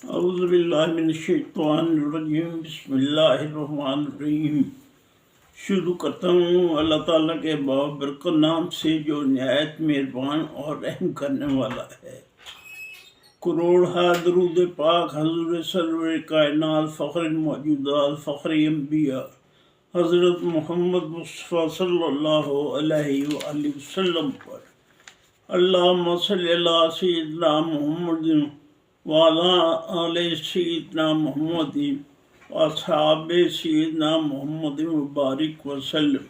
اعوذ باللہ من الشیطان الرجیم، بسم اللہ الرحمن الرحیم۔ شروع کرتا ہوں اللہ تعالیٰ کے بابرکت نام سے جو نہایت مہربان اور رحم کرنے والا ہے۔ کروڑ درود پاک حضور سرور کائنات، فخر موجودات، فخر انبیاء حضرت محمد مصطفیٰ صلی اللہ علیہ وآلہ وسلم پر۔ اللہم صلی علی سیدنا محمد وعلی آل سیدنا محمد واصحاب سیدنا محمد مبارک وسلم۔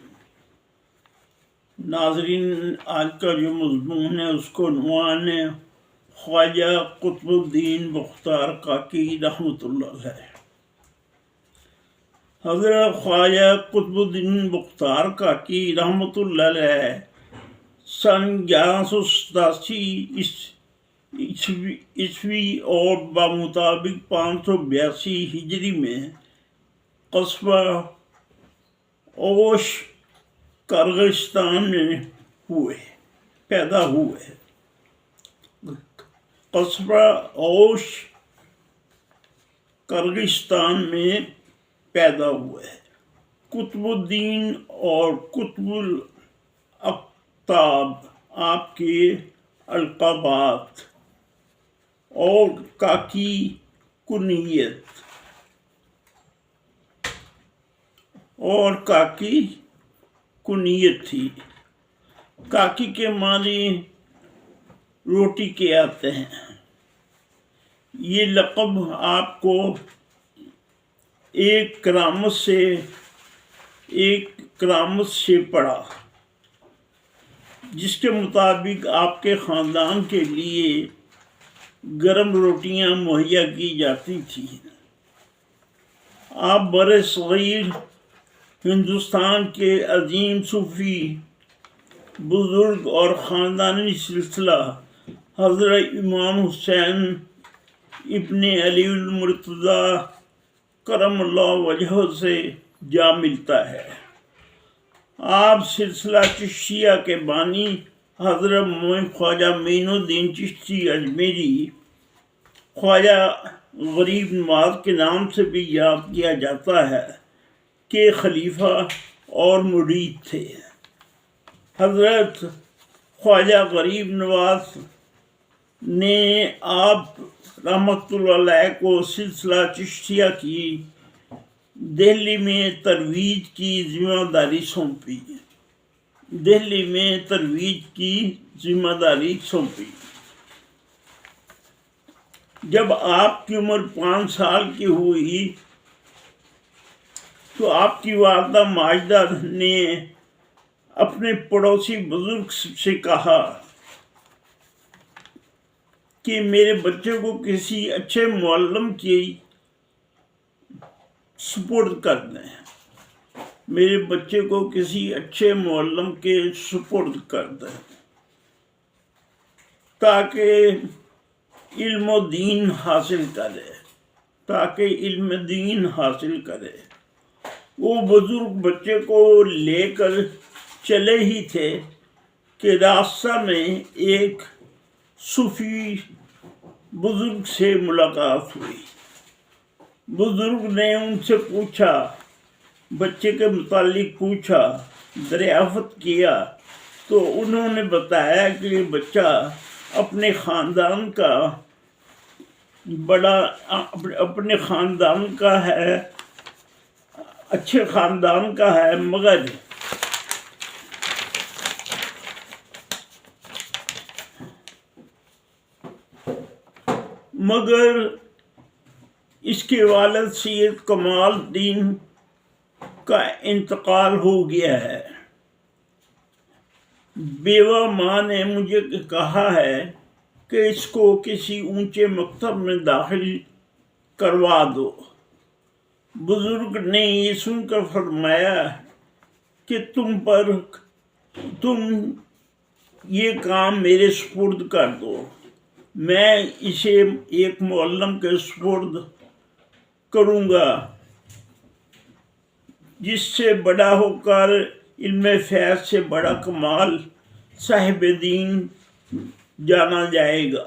ناظرین، آج کا جو مضمون ہے اس کو عنوان ہے خواجہ قطب الدین بختیار کاکی رحمۃ اللہ علیہ۔ حضرت خواجہ قطب الدین بختیار کاکی رحمۃ اللہ علیہ سن 1187 عیسوی اور بمطابق 582 ہجری میں قصبہ اوش کرغستان میں پیدا ہوئے۔ قصبہ اوش کرغستان میں پیدا ہوئے۔ قطب الدین اور قطب الاقطاب آپ کے القابات اور کاکی کنیت تھی۔ کاکی کے معنی روٹی کے آتے ہیں۔ یہ لقب آپ کو ایک کرامت سے پڑا، جس کے مطابق آپ کے خاندان کے لیے گرم روٹیاں مہیا کی جاتی تھیں۔ آپ برصغیر ہندوستان کے عظیم صوفی بزرگ اور خاندانی سلسلہ حضرت امام حسین ابن علی المرتضیٰ کرم اللہ وجہہ سے جا ملتا ہے۔ آپ سلسلہ چشتیہ کے بانی حضرت خواجہ معین الدین چشتی اجمیری خواجہ غریب نواز کے نام سے بھی یاد کیا جاتا ہے کہ خلیفہ اور مرید تھے۔ حضرت خواجہ غریب نواز نے آپ رحمۃ اللہ علیہ کو سلسلہ چشتیہ کی دہلی میں ترویج کی ذمہ داری سونپی۔ جب آپ کی عمر 5 سال کی ہوئی تو آپ کی والدہ ماجدہ نے اپنے پڑوسی بزرگ سے کہا کہ میرے بچے کو کسی اچھے معلم کی سپرد کر دیں تاکہ علم دین حاصل کرے۔ وہ بزرگ بچے کو لے کر چلے ہی تھے کہ راستہ میں ایک صوفی بزرگ سے ملاقات ہوئی۔ بزرگ نے ان سے بچے کے متعلق پوچھا، دریافت کیا تو انہوں نے بتایا کہ یہ بچہ اپنے خاندان کا ہے، اچھے خاندان کا ہے، مگر اس کے والد سید کمال الدین کا انتقال ہو گیا ہے۔ بیوہ ماں نے مجھے کہا ہے کہ اس کو کسی اونچے مکتب میں داخل کروا دو۔ بزرگ نے یہ سن کر فرمایا کہ تم یہ کام میرے سپرد کر دو، میں اسے ایک معلم کے سپرد کروں گا جس سے بڑا ہو کر علم فیض سے بڑا کمال صاحب دین جانا جائے گا۔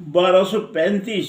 1235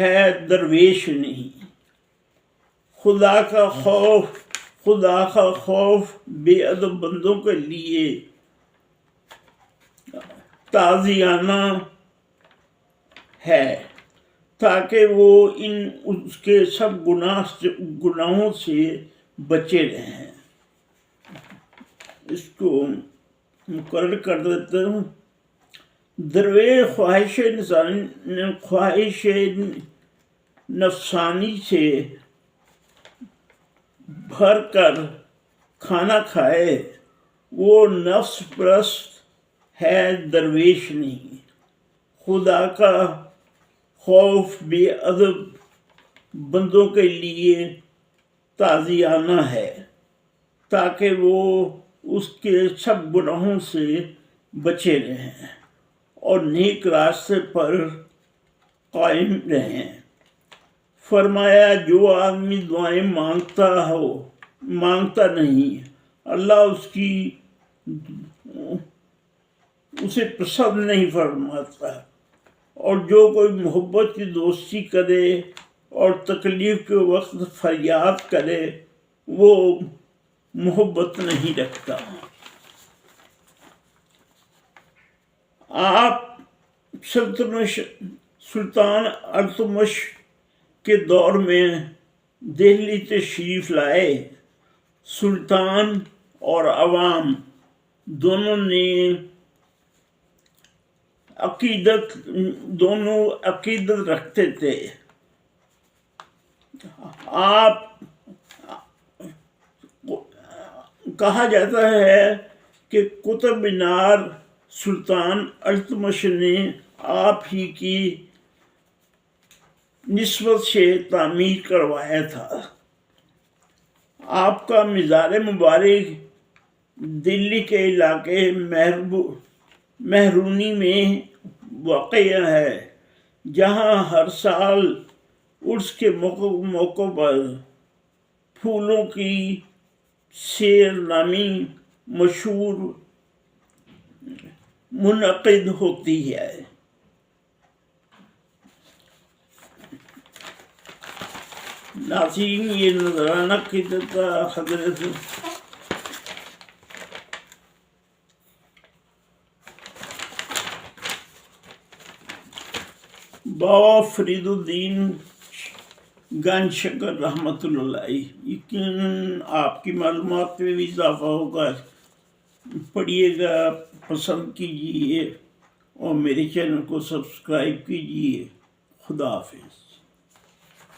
ہے درویش نہیں۔ خدا کا خوف بے ادب بندوں کے لیے تازیانہ ہے تاکہ وہ اس کے سب گناہوں سے بچے رہیں۔ اس کو مقرر کر دیتا ہوں۔ درویش خواہش نفسانی سے بھر کر کھانا کھائے وہ نفس پرست ہے درویش نہیں۔ خدا کا خوف بے ادب بندوں کے لیے تازیانہ ہے تاکہ وہ اس کے سب گناہوں سے بچے رہیں اور نیک راستے پر قائم رہیں۔ فرمایا جو آدمی دعائیں مانگتا نہیں اللہ اسے پسند نہیں فرماتا، اور جو کوئی محبت کی دوستی کرے اور تکلیف کے وقت فریاد کرے وہ محبت نہیں رکھتا۔ آپ سلطان التمش کے دور میں دہلی تشریف لائے۔ سلطان اور عوام دونوں عقیدت رکھتے تھے۔ کہا جاتا ہے کہ قطب مینار سلطان التمش نے آپ ہی کی نسبت سے تعمیر کروایا تھا۔ آپ کا مزار مبارک دلی کے علاقے مہرونی میں واقع ہے، جہاں ہر سال عرس کے موقع پر پھولوں کی سیر نامی مشہور منعقد ہوتی ہے۔ ناظرین، یہ نذرانہ قدرت حضرت بابا فرید الدین گنج شکر رحمۃ اللہ علیہ۔ یقیناً آپ کی معلومات میں بھی اضافہ ہوگا۔ پڑھیے گا، پسند کیجیے اور میرے چینل کو سبسکرائب کیجیے۔ خدا حافظ۔